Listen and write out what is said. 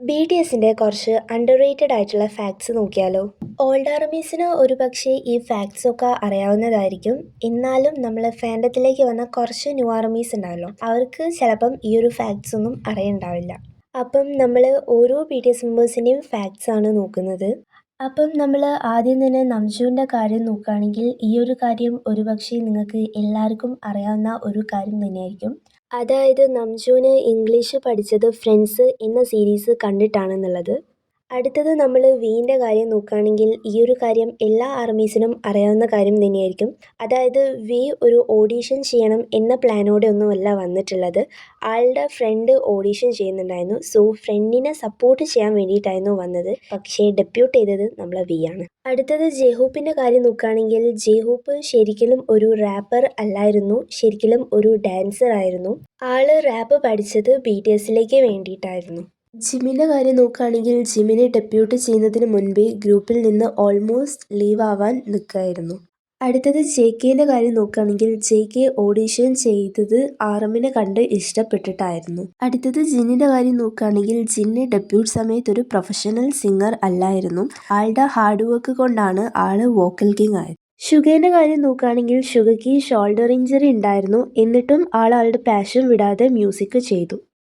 BTSന്റെ കുറച്ച് അണ്ടർറേറ്റഡ് ആയിട്ടുള്ള ഫാക്ട്സ് നോക്കിയാലോ? ഓൾഡ് ആർമീസിന് ഒരുപക്ഷേ ഈ ഫാക്ട്സ് ഒക്കെ അറിയാവുന്നതായിരിക്കും. എന്നാലും നമ്മൾ ഫാൻഡത്തിലേക്ക് വന്ന കുറച്ച് ന്യൂ ആർമീസ് ഉണ്ടാവല്ലോ, അവർക്ക് ചിലപ്പം ഈ ഒരു ഫാക്ട്സ് ഒന്നും അറിയണ്ടാവില്ല. അപ്പം നമ്മൾ ഓരോ BTS മെമ്പേഴ്സിൻ്റെയും ഫാക്ട്സ് ആണ് നോക്കുന്നത്. അപ്പം നമ്മൾ ആദ്യം തന്നെ നംജൂൻ്റെ കാര്യം നോക്കുകയാണെങ്കിൽ ഈ ഒരു കാര്യം ഒരുപക്ഷെ നിങ്ങൾക്ക് എല്ലാവർക്കും അറിയാവുന്ന ഒരു കാര്യം തന്നെയായിരിക്കും. അതായത് നംജൂന് ഇംഗ്ലീഷ് പഠിച്ചത് ഫ്രണ്ട്സ് എന്ന സീരീസ് കണ്ടിട്ടാണെന്നുള്ളത്. അടുത്തത് നമ്മൾ വീൻ്റെ കാര്യം നോക്കുകയാണെങ്കിൽ ഈ ഒരു കാര്യം എല്ലാ ആർമീസിനും അറിയാവുന്ന കാര്യം തന്നെയായിരിക്കും. അതായത് വി ഒരു ഓഡീഷൻ ചെയ്യണം എന്ന പ്ലാനോടെ ഒന്നുമല്ല വന്നിട്ടുള്ളത്. ആളുടെ ഫ്രണ്ട് ഓഡീഷൻ ചെയ്യുന്നുണ്ടായിരുന്നു. സോ ഫ്രണ്ടിനെ സപ്പോർട്ട് ചെയ്യാൻ വേണ്ടിയിട്ടായിരുന്നു വന്നത്. പക്ഷേ ഡെബ്യൂട്ട് ചെയ്തത് നമ്മളെ വി ആണ്. അടുത്തത് ജെഹൂപ്പിൻ്റെ കാര്യം നോക്കുകയാണെങ്കിൽ ജെഹൂപ്പ് ശരിക്കും ഒരു റാപ്പർ അല്ലായിരുന്നു, ശരിക്കും ഒരു ഡാൻസർ ആയിരുന്നു. ആള് റാപ്പ് പഠിച്ചത് BTSലേക്ക് വേണ്ടിയിട്ടായിരുന്നു. ജിമിൻ്റെ കാര്യം നോക്കുകയാണെങ്കിൽ ജിമിനെ ഡെബ്യൂട്ട് ചെയ്യുന്നതിന് മുൻപേ ഗ്രൂപ്പിൽ നിന്ന് ഓൾമോസ്റ്റ് ലീവ് ആവാൻ നിൽക്കുകയായിരുന്നു. അടുത്തത് JKൻ്റെ കാര്യം നോക്കുകയാണെങ്കിൽ JK ഓഡീഷൻ ചെയ്തത് RMനെ കണ്ട് ഇഷ്ടപ്പെട്ടിട്ടായിരുന്നു. അടുത്തത് ജിന്നിൻ്റെ കാര്യം നോക്കുകയാണെങ്കിൽ ജിന്ന് ഡെബ്യൂട്ട് സമയത്ത് ഒരു പ്രൊഫഷണൽ സിംഗർ അല്ലായിരുന്നു. ആളുടെ ഹാർഡ് വർക്ക് കൊണ്ടാണ് ആള് വോക്കൽ കിങ് ആയത്. ഷുഗേൻ്റെ കാര്യം നോക്കുകയാണെങ്കിൽ ഷുഗയ്ക്ക് ഷോൾഡർ ഇഞ്ചറി ഉണ്ടായിരുന്നു. എന്നിട്ടും ആളുടെ പാഷൻ വിടാതെ മ്യൂസിക് ചെയ്തു.